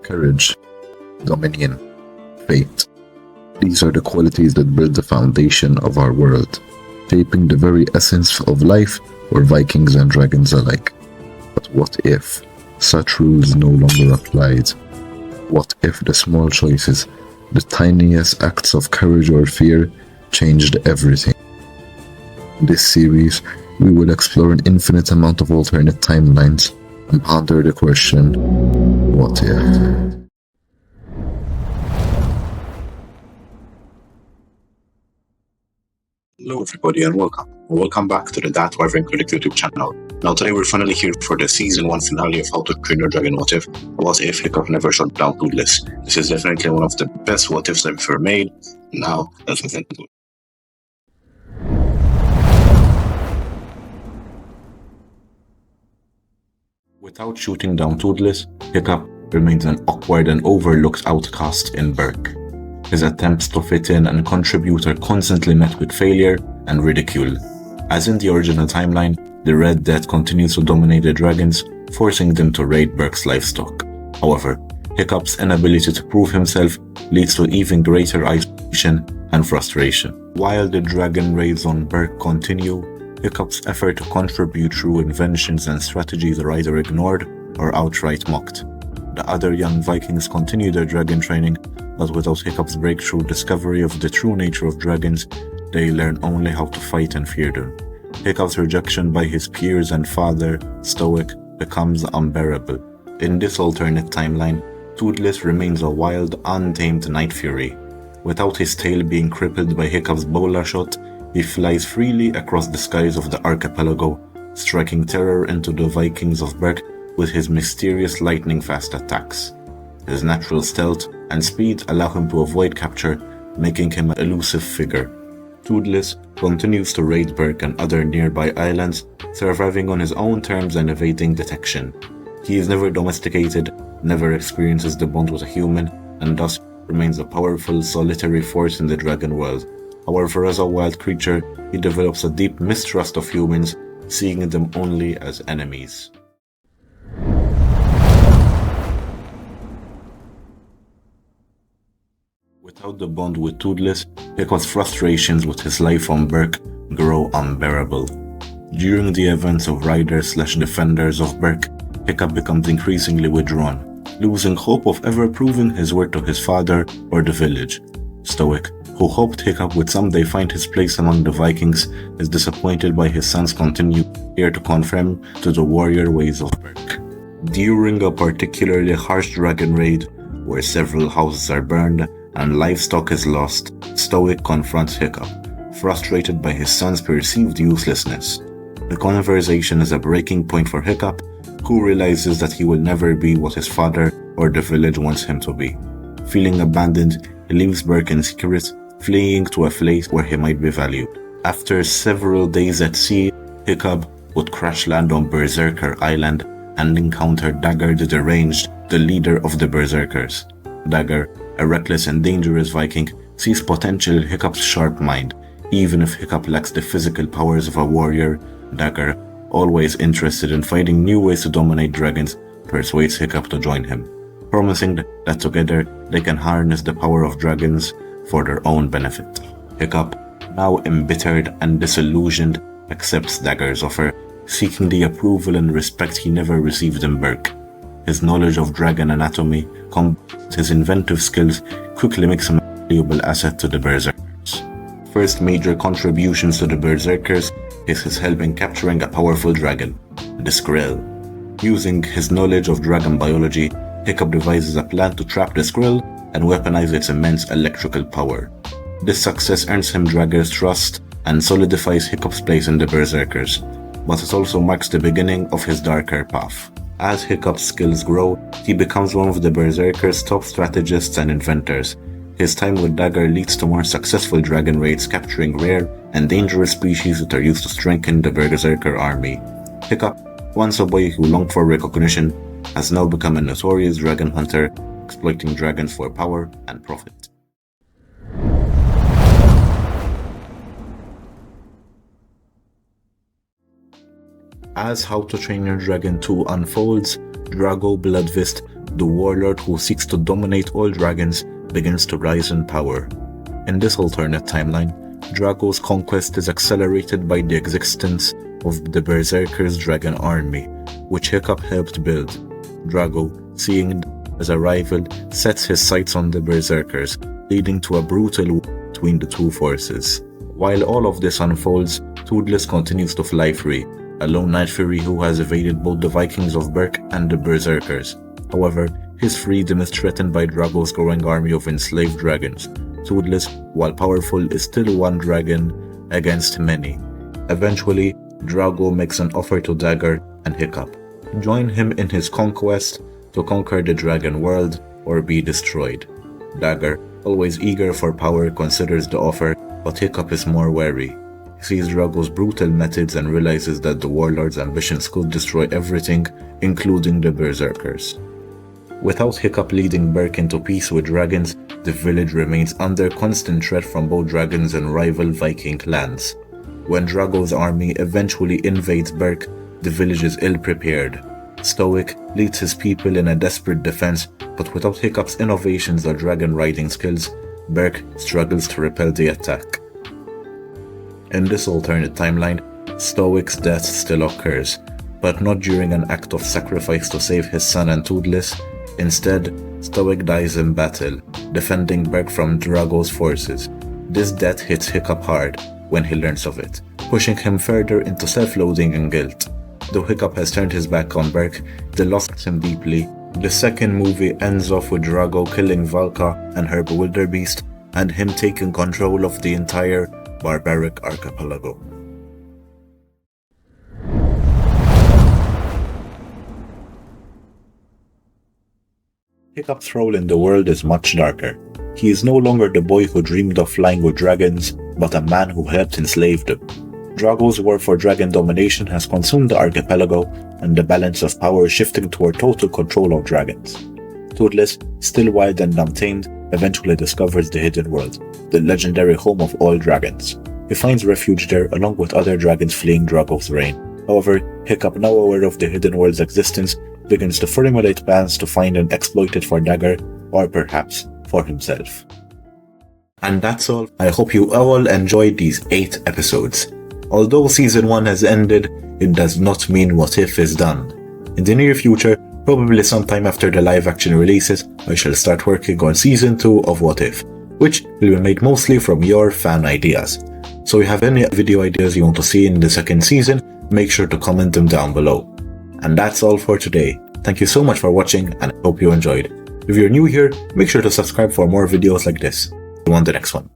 courage, dominion, fate. These are the qualities that build the foundation of our world, shaping the very essence of life for Vikings and dragons alike. But what if such rules no longer applied? What if the small choices, the tiniest acts of courage or fear, changed everything? In this series, we will explore an infinite amount of alternate timelines and ponder the question, what if? Hello everybody and welcome. Welcome back to the ThatWyvernCritic YouTube channel. Now today we're finally here for the season 1 finale of How to Train Your Dragon What If Hiccup never shut down Toothless. This is definitely one of the best what ifs I've ever made. Now let's get into it. Without shooting down Toothless, Hiccup remains an awkward and overlooked outcast in Berk. His attempts to fit in and contribute are constantly met with failure and ridicule. As in the original timeline, the Red Death continues to dominate the dragons, forcing them to raid Berk's livestock. However, Hiccup's inability to prove himself leads to even greater isolation and frustration. While the dragon raids on Berk continue, Hiccup's effort to contribute through inventions and strategies are either ignored or outright mocked. The other young Vikings continue their dragon training, but without Hiccup's breakthrough discovery of the true nature of dragons, they learn only how to fight and fear them. Hiccup's rejection by his peers and father, Stoic, becomes unbearable. In this alternate timeline, Toothless remains a wild, untamed Night Fury. Without his tail being crippled by Hiccup's bowler shot, he flies freely across the skies of the archipelago, striking terror into the Vikings of Berk with his mysterious lightning-fast attacks. His natural stealth and speed allow him to avoid capture, making him an elusive figure. Toothless continues to raid Berk and other nearby islands, surviving on his own terms and evading detection. He is never domesticated, never experiences the bond with a human, and thus remains a powerful, solitary force in the dragon world. However, as a wild creature, he develops a deep mistrust of humans, seeing them only as enemies. Without the bond with Toothless, Hiccup's frustrations with his life on Berk grow unbearable. During the events of Riders/Defenders of Berk, Hiccup becomes increasingly withdrawn, losing hope of ever proving his worth to his father or the village. Stoic, who hoped Hiccup would someday find his place among the Vikings, is disappointed by his son's continued failure to conform to the warrior ways of Berk. During a particularly harsh dragon raid, where several houses are burned and livestock is lost, Stoic confronts Hiccup, frustrated by his son's perceived uselessness. The conversation is a breaking point for Hiccup, who realizes that he will never be what his father or the village wants him to be. Feeling abandoned, he leaves Berk in secret, fleeing to a place where he might be valued. After several days at sea, Hiccup would crash land on Berserker Island and encounter Dagger the Deranged, the leader of the Berserkers. Dagger, a reckless and dangerous Viking, sees potential in Hiccup's sharp mind. Even if Hiccup lacks the physical powers of a warrior, Dagger, always interested in finding new ways to dominate dragons, persuades Hiccup to join him, promising that together they can harness the power of dragons for their own benefit. Hiccup, now embittered and disillusioned, accepts Dagger's offer, seeking the approval and respect he never received in Berk. His knowledge of dragon anatomy, combined with his inventive skills, quickly makes him a valuable asset to the Berserkers. First major contributions to the Berserkers is his help in capturing a powerful dragon, the Skrill. Using his knowledge of dragon biology, Hiccup devises a plan to trap the Skrill and weaponize its immense electrical power. This success earns him Dagger's trust and solidifies Hiccup's place in the Berserkers, but it also marks the beginning of his darker path. As Hiccup's skills grow, he becomes one of the Berserkers' top strategists and inventors. His time with Dagger leads to more successful dragon raids, capturing rare and dangerous species that are used to strengthen the Berserker army. Hiccup, once a boy who longed for recognition, has now become a notorious dragon hunter, exploiting dragons for power and profit. As How to Train Your Dragon 2 unfolds, Drago Bloodfist the warlord who seeks to dominate all dragons begins to rise in power. In this alternate timeline, Drago's conquest is accelerated by the existence of the Berserker's dragon army, which Hiccup helped build. Drago, seeing as a rival, sets his sights on the Berserkers, leading to a brutal war between the two forces. While all of this unfolds, Toothless continues to fly free, a lone night fury who has evaded both the Vikings of Berk and the Berserkers. However, his freedom is threatened by Drago's growing army of enslaved dragons. Toothless, while powerful, is still one dragon against many. Eventually, Drago makes an offer to Dagger and Hiccup. Join him in his conquest to conquer the dragon world or be destroyed. Dagger, always eager for power, considers the offer, but Hiccup is more wary. He sees Drago's brutal methods and realizes that the warlord's ambitions could destroy everything, including the Berserkers. Without Hiccup leading Berk into peace with dragons, the village remains under constant threat from both dragons and rival Viking clans. When Drago's army eventually invades Berk, the village is ill-prepared. Stoic leads his people in a desperate defense, but without Hiccup's innovations or dragon riding skills, Berk struggles to repel the attack. In this alternate timeline, Stoic's death still occurs, but not during an act of sacrifice to save his son and Toothless. Instead, Stoic dies in battle, defending Berk from Drago's forces. This death hits Hiccup hard when he learns of it, pushing him further into self-loathing and guilt. Though Hiccup has turned his back on Berk, the loss hurts him deeply. The second movie ends off with Drago killing Valka and her bewilderbeast, and him taking control of the entire barbaric archipelago. Hiccup's role in the world is much darker. He is no longer the boy who dreamed of flying with dragons, but a man who helped enslave them. Drago's war for dragon domination has consumed the archipelago, and the balance of power is shifting toward total control of dragons. Toothless, still wild and untamed, eventually discovers the Hidden World, the legendary home of all dragons. He finds refuge there along with other dragons fleeing Drago's reign. However, Hiccup, now aware of the Hidden World's existence, begins to formulate plans to find and exploit it for Dagger, or perhaps for himself. And that's all. I hope you all enjoyed these 8 episodes. Although Season 1 has ended, it does not mean What If is done. In the near future, probably sometime after the live action releases, I shall start working on Season 2 of What If, which will be made mostly from your fan ideas. So if you have any video ideas you want to see in the second season, make sure to comment them down below. And that's all for today. Thank you so much for watching, and I hope you enjoyed. If you're new here, make sure to subscribe for more videos like this. See you on the next one.